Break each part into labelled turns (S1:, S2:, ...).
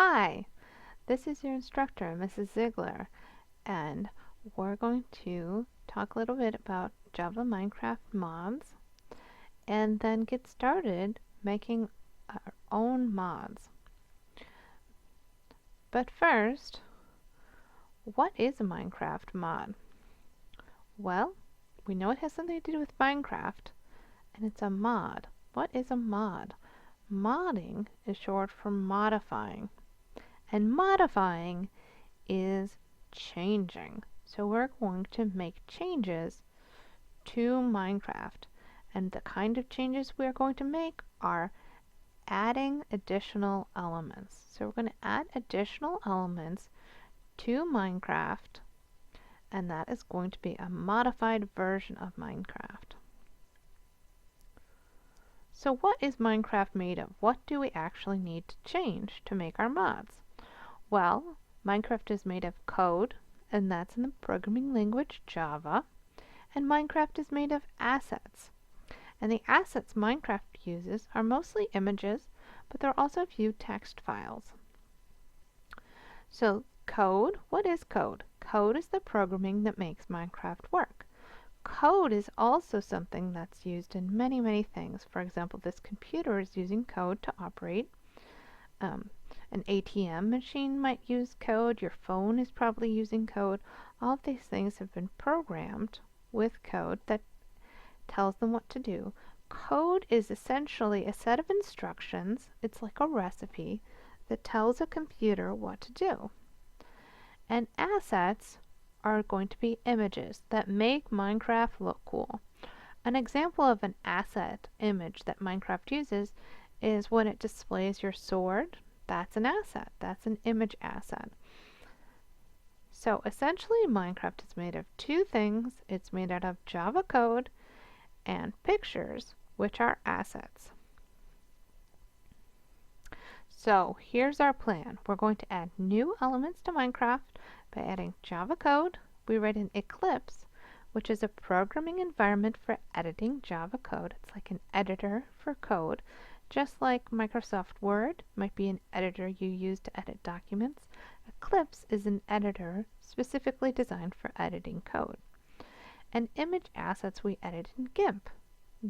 S1: Hi, this is your instructor, Mrs. Ziegler, and we're going to talk a little bit about Java Minecraft mods and then get started making our own mods. But first, what is a Minecraft mod? Well, we know it has something to do with Minecraft, and it's a mod. What is a mod? Modding is short for modifying, and modifying is changing. So we're going to make changes to Minecraft. And the kind of changes we are going to make are adding additional elements. So we're going to add additional elements to Minecraft, and that is going to be a modified version of Minecraft. So what is Minecraft made of? What do we actually need to change to make our mods? Well, Minecraft is made of code, and that's in the programming language Java, and Minecraft is made of assets. And the assets Minecraft uses are mostly images, but there are also a few text files. So code, what is code? Code is the programming that makes Minecraft work. Code is also something that's used in many, many things. For example, this computer is using code to operate. An ATM machine might use code. Your phone is probably using code. All of these things have been programmed with code that tells them what to do. Code is essentially a set of instructions. It's like a recipe that tells a computer what to do. And assets are going to be images that make Minecraft look cool. An example of an asset image that Minecraft uses is when it displays your sword. That's an asset. That's an image asset. So essentially Minecraft is made of two things. It's made out of Java code and pictures, which are assets. So here's our plan. We're going to add new elements to Minecraft by adding Java code. We write in Eclipse, which is a programming environment for editing Java code. It's like an editor for code. Just like Microsoft Word might be an editor you use to edit documents, Eclipse is an editor specifically designed for editing code. And image assets we edit in GIMP.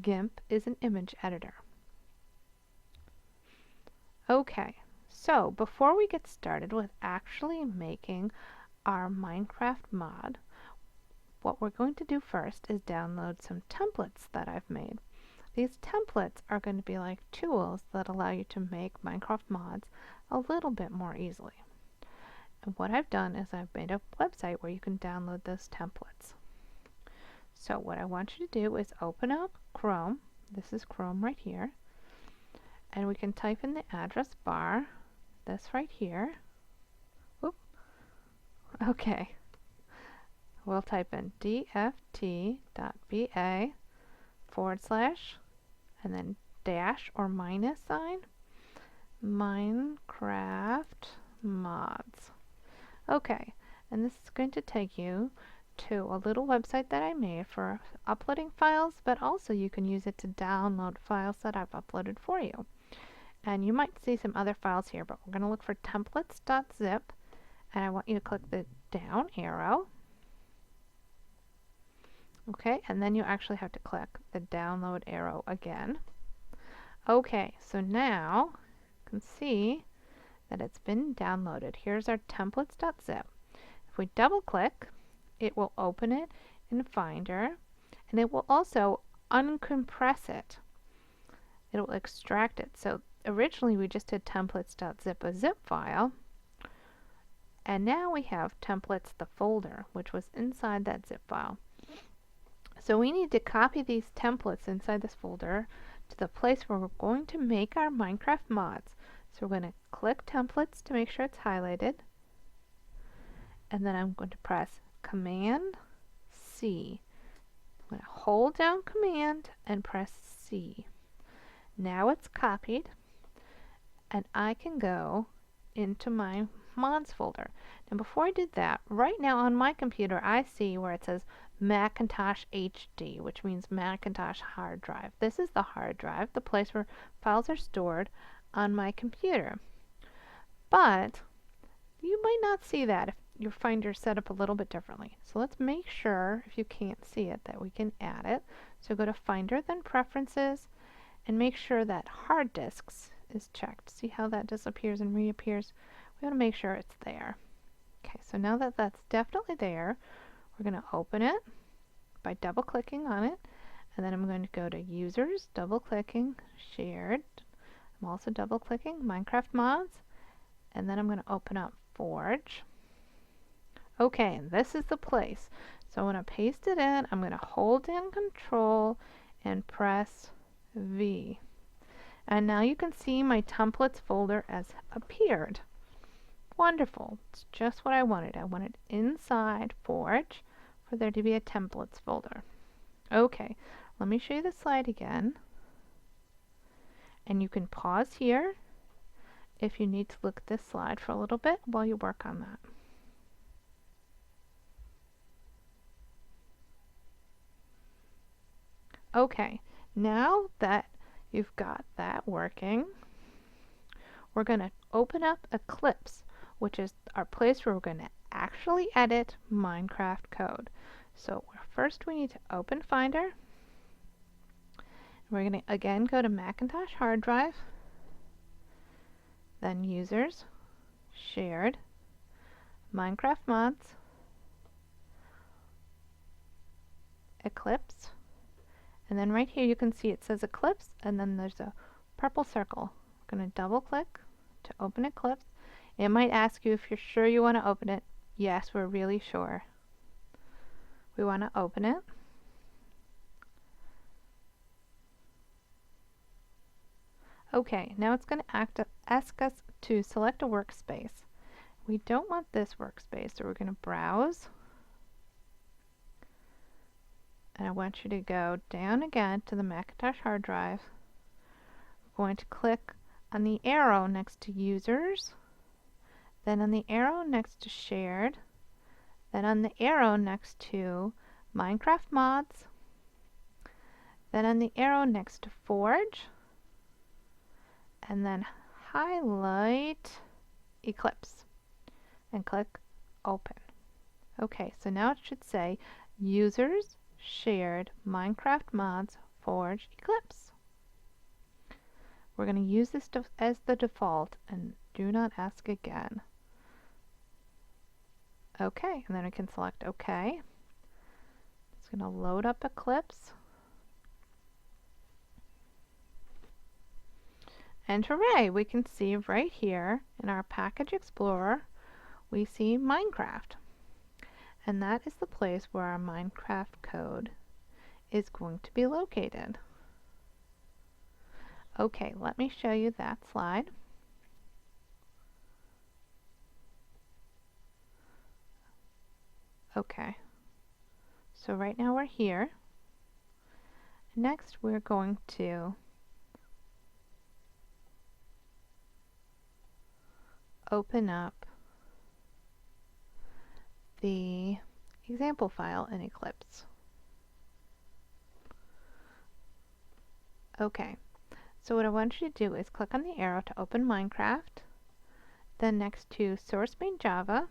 S1: GIMP is an image editor. Okay, so before we get started with actually making our Minecraft mod, what we're going to do first is download some templates that I've made. These templates are going to be like tools that allow you to make Minecraft mods a little bit more easily. And what I've done is I've made a website where you can download those templates. So what I want you to do is open up Chrome. This is Chrome right here. And we can type in the address bar, this right here. Oop. Okay. We'll type in dft.ba/ and then dash or minus sign Minecraft mods. Okay, and this is going to take you to a little website that I made for uploading files, but also you can use it to download files that I've uploaded for you. And you might see some other files here, but we're going to look for templates.zip, and I want you to click the down arrow. Okay, and then you actually have to click the download arrow again. Okay, so now you can see that it's been downloaded. Here's our templates.zip. If we double click, it will open it in Finder, and it will also uncompress it. It will extract it. So originally we just did templates.zip, a zip file, and now we have templates, the folder, which was inside that zip file. So we need to copy these templates inside this folder to the place where we're going to make our Minecraft mods. So we're going to click templates to make sure it's highlighted, and then I'm going to press Command C. I'm going to hold down Command and press C. Now it's copied, and I can go into my mods folder. Now before I did that, right now on my computer I see where it says Macintosh HD, which means Macintosh hard drive. This is the hard drive, the place where files are stored on my computer. But you might not see that if your Finder is set up a little bit differently. So let's make sure, if you can't see it, that we can add it. So go to Finder, then Preferences, and make sure that Hard Disks is checked. See how that disappears and reappears? We want to make sure it's there. Okay, so now that that's definitely there, we're going to open it by double-clicking on it, and then I'm going to go to Users, double-clicking, Shared. I'm also double-clicking MinecraftMods, and then I'm going to open up Forge. Okay, and this is the place. So when I paste it in, I'm going to hold down Control and press V. And now you can see my templates folder has appeared. Wonderful. It's just what I wanted. I wanted inside Forge for there to be a templates folder. Okay, let me show you the slide again. And you can pause here if you need to look at this slide for a little bit while you work on that. Okay, now that you've got that working, we're going to open up Eclipse, which is our place where we're going to actually edit Minecraft code. So first we need to open Finder. We're going to again go to Macintosh hard drive, then Users, Shared, MinecraftMods, Eclipse, and then right here you can see it says Eclipse, and then there's a purple circle. We're going to double click to open Eclipse. It might ask you if you're sure you want to open it. Yes, we're really sure. We want to open it. Okay, now it's going to ask us to select a workspace. We don't want this workspace, so we're going to browse. And I want you to go down again to the Macintosh hard drive. We're going to click on the arrow next to Users, then on the arrow next to Shared, then on the arrow next to MinecraftMods, then on the arrow next to Forge, and then highlight Eclipse and click Open. Okay, so now it should say Users, Shared, MinecraftMods, Forge, Eclipse. We're going to use this as the default and do not ask again. Okay, and then we can select OK. It's going to load up Eclipse. And hooray, we can see right here in our Package Explorer, we see Minecraft. And that is the place where our Minecraft code is going to be located. Okay, let me show you that slide. Okay, so right now we're here. Next we're going to open up the example file in Eclipse. Okay, so what I want you to do is click on the arrow to open Minecraft, then next to Source Main Java.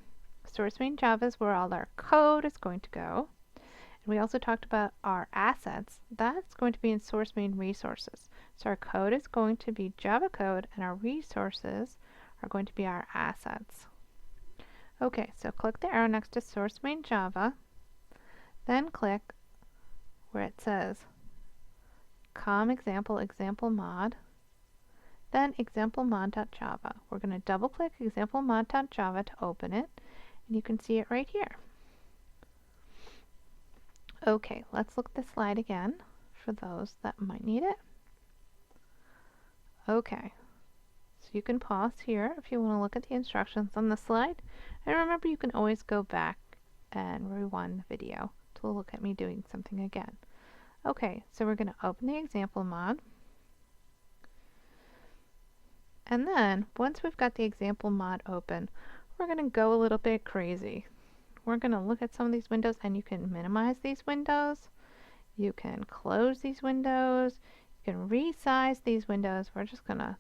S1: Source Main Java is where all our code is going to go. And we also talked about our assets. That's going to be in Source Main Resources. So our code is going to be Java code and our resources are going to be our assets. Okay, so click the arrow next to Source Main Java, then click where it says com example mod, then example-mod.java. We're going to double click example-mod.java to open it, and you can see it right here. Okay, let's look at the slide again for those that might need it. Okay, so you can pause here if you want to look at the instructions on the slide. And remember, you can always go back and rewind the video to look at me doing something again. Okay, so we're going to open the example mod. And then, once we've got the example mod open, we're going to go a little bit crazy. We're going to look at some of these windows, and you can minimize these windows. You can close these windows. You can resize these windows. We're just going to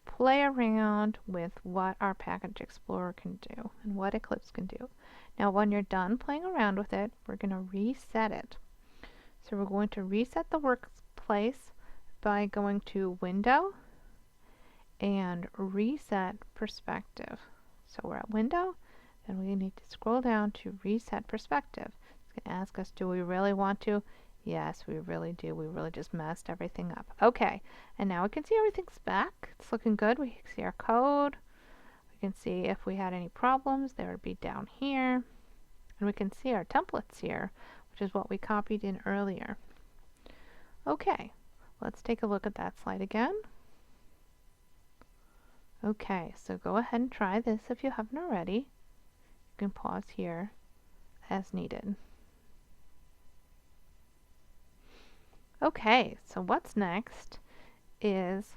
S1: play around with what our Package Explorer can do and what Eclipse can do. Now when you're done playing around with it, we're going to reset it. So we're going to reset the workplace by going to Window and Reset Perspective. So we're at Window, and we need to scroll down to Reset Perspective. It's going to ask us, do we really want to? Yes, we really do. We really just messed everything up. Okay, and now we can see everything's back. It's looking good. We can see our code. We can see if we had any problems, they would be down here. And we can see our templates here, which is what we copied in earlier. Okay, let's take a look at that slide again. Okay, so go ahead and try this if you haven't already. You can pause here as needed. Okay, so what's next is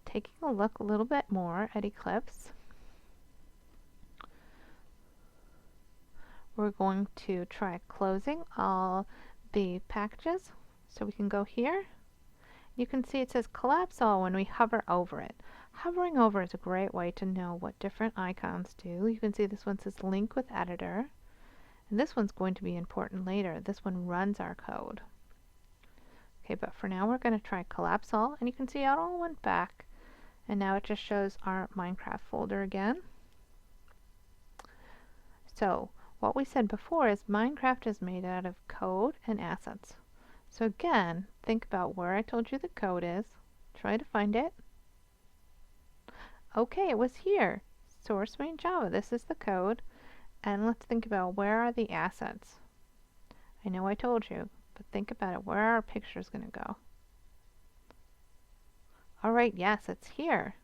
S1: taking a look a little bit more at Eclipse. We're going to try closing all the packages. So we can go here. You can see it says collapse all when we hover over it. Hovering over is a great way to know what different icons do. You can see this one says link with editor. And this one's going to be important later. This one runs our code. Okay, but for now we're going to try collapse all, and you can see it all went back, and now it just shows our Minecraft folder again. So what we said before is Minecraft is made out of code and assets. So again, think about where I told you the code is. Try to find it. Okay, it was here. Source main Java. This is the code. And let's think about where are the assets. I know I told you, but think about it. Where are our pictures going to go? Alright, yes, it's here.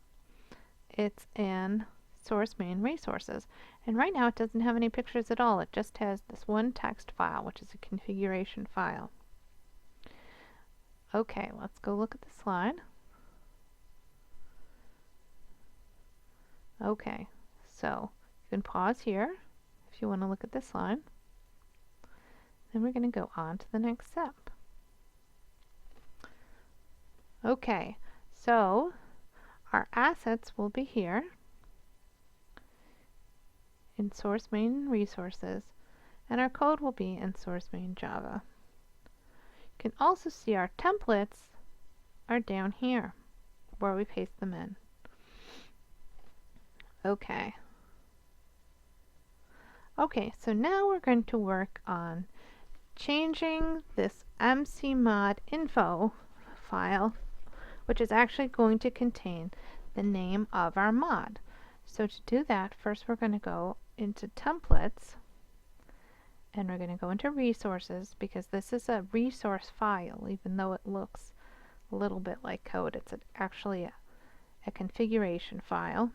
S1: It's in source main resources. And right now it doesn't have any pictures at all. It just has this one text file, which is a configuration file. Okay, let's go look at the slide. Okay, so you can pause here if you want to look at this slide. Then we're going to go on to the next step. Okay, so our assets will be here in source main resources, and our code will be in source main Java. You can also see our templates are down here where we paste them in. Okay. Okay, so now we're going to work on changing this mcmod info file, which is actually going to contain the name of our mod. So to do that, first we're going to go into templates, and we're going to go into resources, because this is a resource file. Even though it looks a little bit like code, it's actually a configuration file.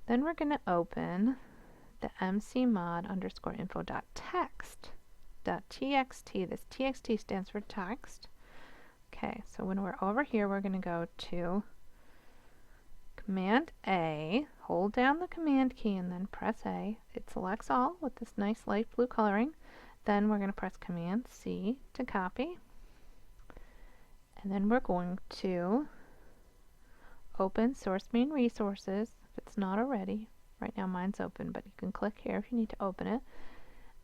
S1: Then we're going to open the mcmod_info.txt. This txt stands for text. Okay, so when we're over here, we're going to go to Command A, hold down the Command key, and then press A. It selects all with this nice light blue coloring. Then we're going to press Command C to copy. And then we're going to open source main resources if it's not already. Right now mine's open, but you can click here if you need to open it.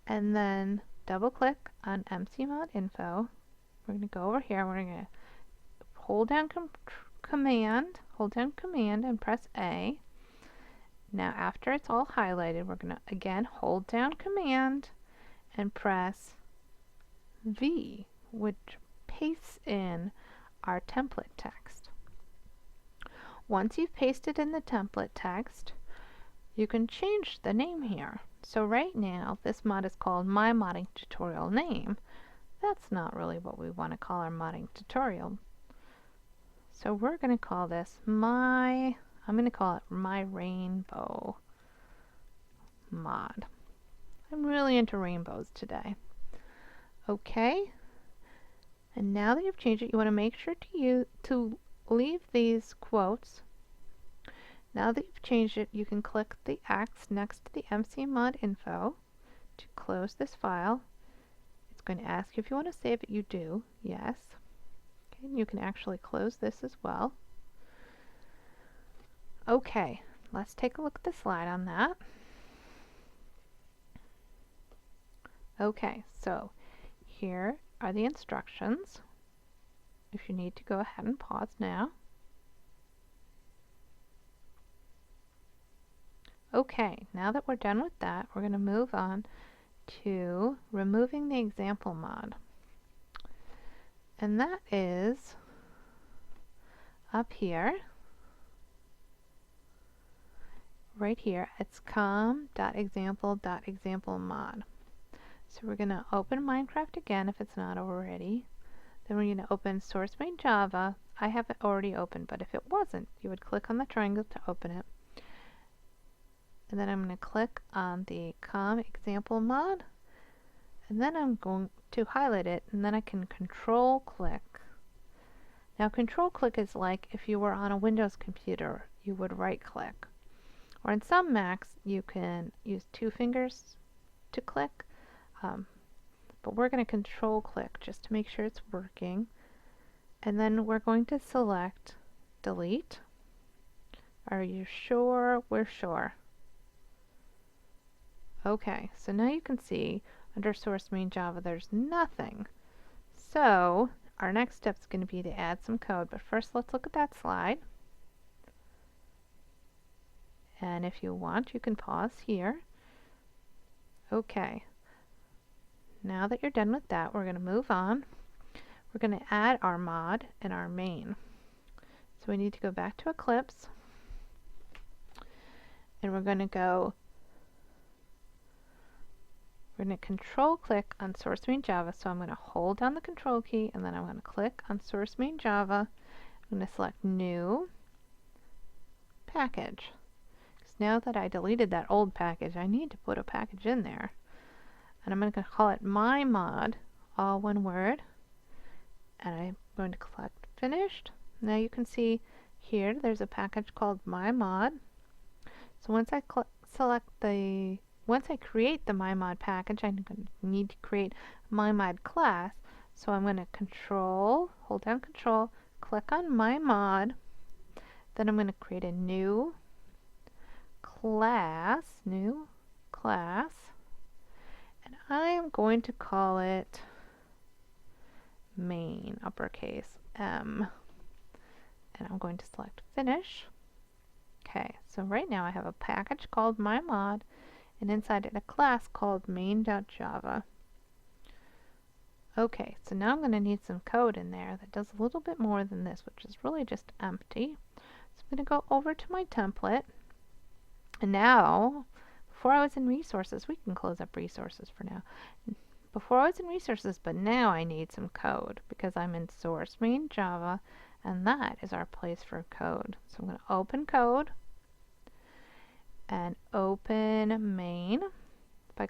S1: And then double click on mcmod info. We're going to go over here. We're going to hold down Command and press A. Now after it's all highlighted, we're going to again hold down Command and press V, which pastes in our template text. Once you've pasted in the template text, you can change the name here. So right now this mod is called My Modding Tutorial Name. That's not really what we want to call our modding tutorial. So we're going to call this I'm going to call it My Rainbow Mod. I'm really into rainbows today. Okay, and now that you've changed it, you want to make sure to leave these quotes. Now that you've changed it, you can click the X next to the mcmod info to close this file. It's going to ask you if you want to save it. You do, yes. Okay, You can actually close this as well. Okay, let's take a look at the slide on that. Okay, so here are the instructions. If you need to go ahead and pause now. Okay, now that we're done with that, we're going to move on to removing the example mod. And that is up here, right here. It's com.example.example.mod. So we're going to open Minecraft again if it's not already. Then we're going to open source main Java. I have it already open, but if it wasn't, you would click on the triangle to open it. And then I'm going to click on the com example mod. And then I'm going to highlight it, and then I can control click. Now control click is like if you were on a Windows computer, you would right click. Or in some Macs, you can use 2 fingers to click. But we're going to control click just to make sure it's working. And then we're going to select delete. Are you sure? We're sure. Okay, so now you can see under source main Java there's nothing. So our next step is going to be to add some code, but first let's look at that slide. And if you want, you can pause here. Okay. Now that you're done with that, we're going to move on. We're going to add our mod in our main. So we need to go back to Eclipse, and we're going to control click on source main Java. So I'm going to hold down the control key, and then I'm going to click on source main Java. I'm going to select new package. Because now that I deleted that old package, I need to put a package in there. And I'm going to call it my mod, all one word. And I'm going to click finished. Now you can see here there's a package called my mod. So once I create the my mod package, I'm going to need to create my mod class. So I'm going to hold down control, click on my mod. Then I'm going to create a new class, and I am going to call it main, uppercase M. And I'm going to select finish. Okay, so right now I have a package called MyMod, and inside it a class called main.java. Okay, so now I'm going to need some code in there that does a little bit more than this, which is really just empty. So I'm going to go over to my template, and now, before I was in resources, we can close up resources for now. Before I was in resources, but now I need some code because I'm in source main Java, and that is our place for code. So I'm going to open code and open main by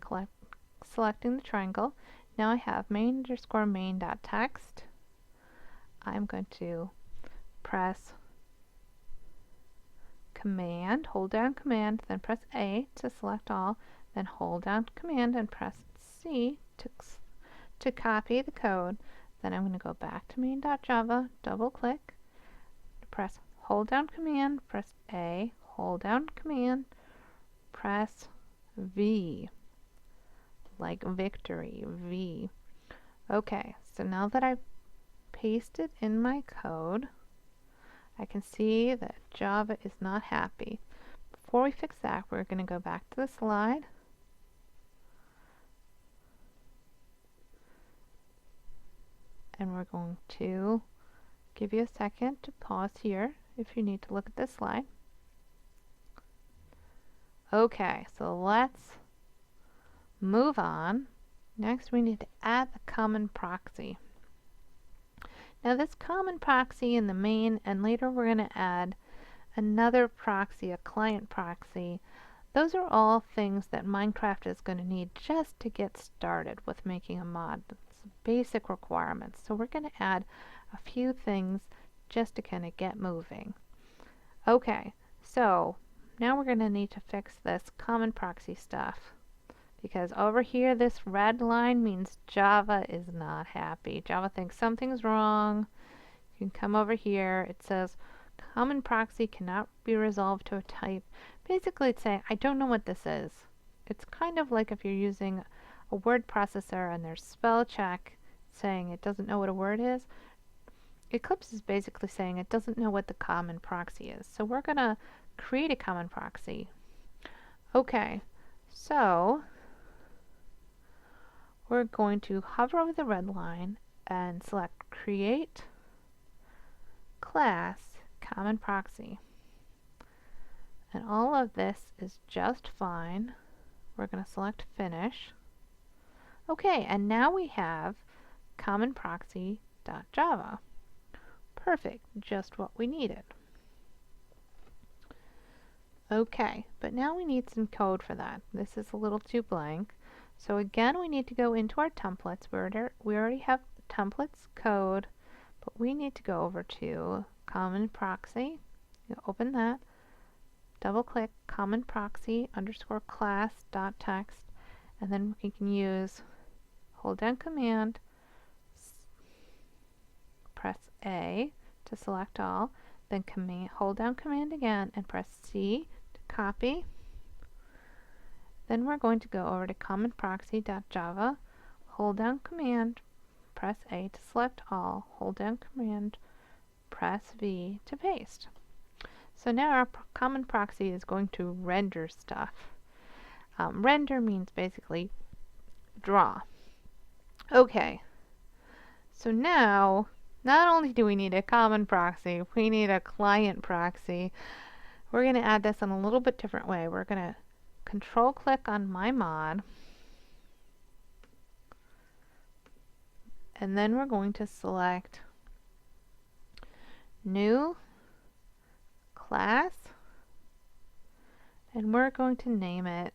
S1: selecting the triangle. Now I have main_main.text. I'm going to press Command, hold down Command, then press A to select all, then hold down Command and press C to copy the code. Then I'm going to go back to main.java, double click, press hold down Command, press A, hold down Command, press V, like victory, V. Okay, so now that I've pasted in my code, I can see that Java is not happy. Before we fix that, we're going to go back to the slide. And we're going to give you a second to pause here if you need to look at this slide. Okay, so let's move on. Next, we need to add the common proxy. Now this common proxy in the main, and later we're going to add another proxy, a client proxy. Those are all things that Minecraft is going to need just to get started with making a mod. It's basic requirements. So we're going to add a few things just to kind of get moving. Okay, so now we're going to need to fix this common proxy stuff. Because over here, this red line means Java is not happy. Java thinks something's wrong. You can come over here. It says common proxy cannot be resolved to a type. Basically it's saying I don't know what this is. It's kind of like if you're using a word processor and there's spell check saying it doesn't know what a word is. Eclipse is basically saying it doesn't know what the common proxy is. So we're going to create a common proxy. Okay, so we're going to hover over the red line and select Create Class Common Proxy. And all of this is just fine. We're going to select Finish. Okay, and now we have commonproxy.java. Perfect, just what we needed. Okay, but now we need some code for that. This is a little too blank. So again, we need to go into our templates. We already have templates code, but we need to go over to common proxy. You open that, double click common proxy underscore class dot text, and then we can use hold down command, press A to select all, then hold down command again and press C to copy. Then we're going to go over to commonproxy.java, hold down command, press A to select all, hold down command, press V to paste. So now our common proxy is going to render stuff. Render means basically draw. Okay, so now not only do we need a common proxy, we need a client proxy. We're going to add this in a little bit different way. We're going to control click on my mod, and then we're going to select new class, and we're going to name it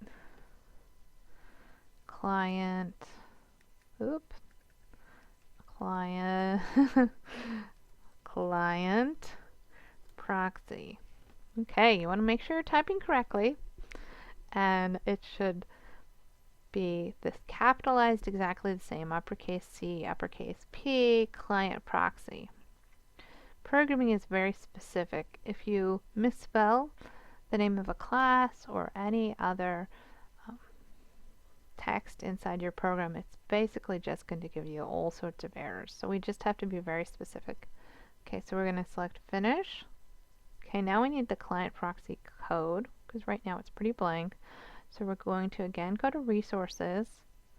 S1: client proxy. Okay, you want to make sure you're typing correctly, and it should be this capitalized exactly the same, uppercase C, uppercase P, client proxy. Programming is very specific. If you misspell the name of a class or any other text inside your program, it's basically just going to give you all sorts of errors. So we just have to be very specific. Okay, so we're going to select Finish. Okay, now we need the client proxy code, because right now it's pretty blank. So we're going to again go to Resources,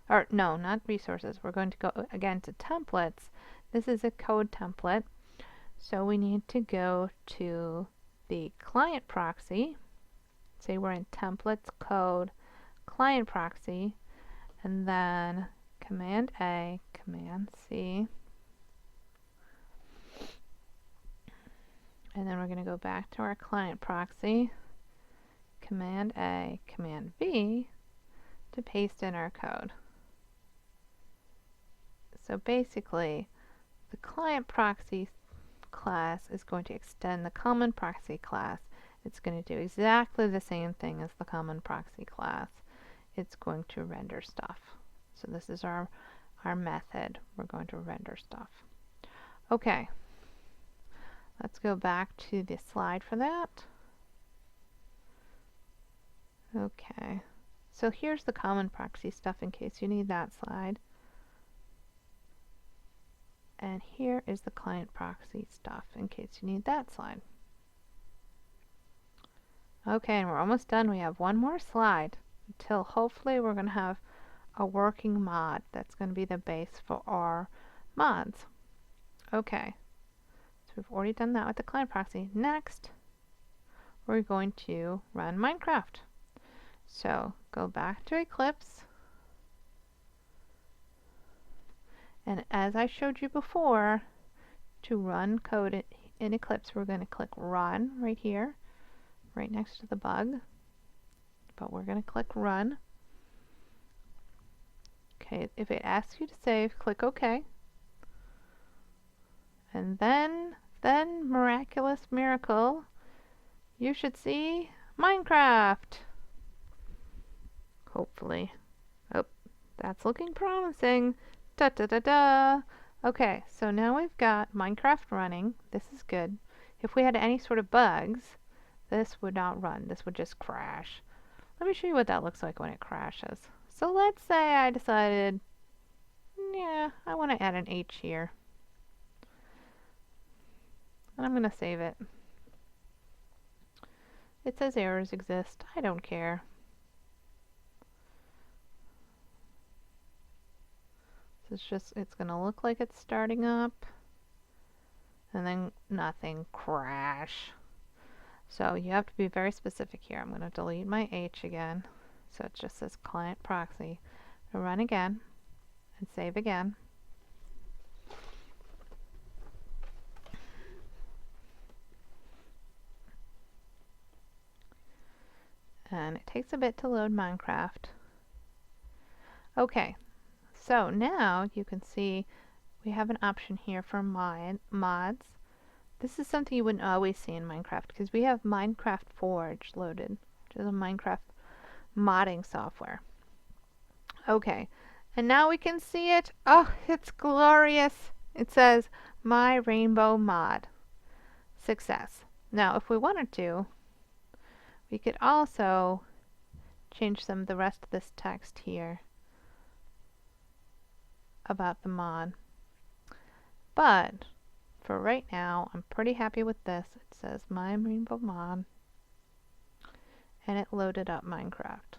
S1: or no, not Resources. We're going to go again to Templates. This is a code template. So we need to go to the client proxy. Say we're in Templates, Code, Client Proxy, and then Command A, Command C. And then we're going to go back to our client proxy, Command A, Command V to paste in our code. So basically, the client proxy class is going to extend the common proxy class. It's going to do exactly the same thing as the common proxy class. It's going to render stuff. So this is our method. We're going to render stuff. Okay. Let's go back to the slide for that. Okay, so here's the common proxy stuff in case you need that slide. And here is the client proxy stuff in case you need that slide. Okay, and we're almost done. We have one more slide until hopefully we're going to have a working mod that's going to be the base for our mods. Okay. So we've already done that with the client proxy. Next, we're going to run Minecraft. So go back to Eclipse. And as I showed you before, to run code in Eclipse, we're going to click Run right here, right next to the bug. But we're going to click Run. Okay, if it asks you to save, click OK. And then, miraculous miracle, you should see Minecraft. Hopefully. Oh, that's looking promising. Da da da da. Okay, so now we've got Minecraft running. This is good. If we had any sort of bugs, this would not run. This would just crash. Let me show you what that looks like when it crashes. So let's say I decided, yeah, I want to add an H here. And I'm going to save it. It says errors exist. I don't care. So it's going to look like it's starting up. And then nothing, crash. So you have to be very specific here. I'm going to delete my H again. So it just says client proxy. I'll run again and save again. And it takes a bit to load Minecraft. Okay, so now you can see we have an option here for mods. This is something you wouldn't always see in Minecraft because we have Minecraft Forge loaded, which is a Minecraft modding software. Okay, and now we can see it. Oh, it's glorious. It says My Rainbow Mod. Success. Now, if we wanted to, we could also change the rest of this text here about the mod. But for right now, I'm pretty happy with this. It says My Rainbow Mod, and it loaded up Minecraft.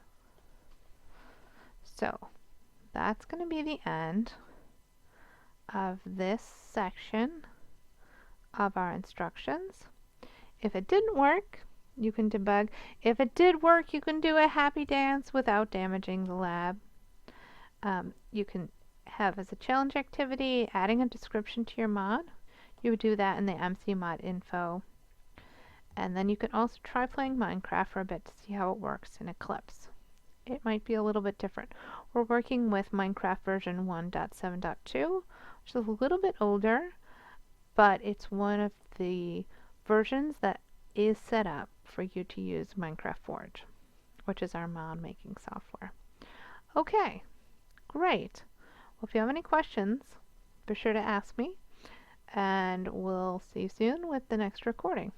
S1: So that's going to be the end of this section of our instructions. If it didn't work, you can debug. If it did work, you can do a happy dance without damaging the lab. You can have as a challenge activity adding a description to your mod. You would do that in the MC mod info. And then you can also try playing Minecraft for a bit to see how it works in Eclipse. It might be a little bit different. We're working with Minecraft version 1.7.2, which is a little bit older, but it's one of the versions that is set up for you to use Minecraft Forge, which is our mod making software. Okay, great. Well, if you have any questions, be sure to ask me, and we'll see you soon with the next recording.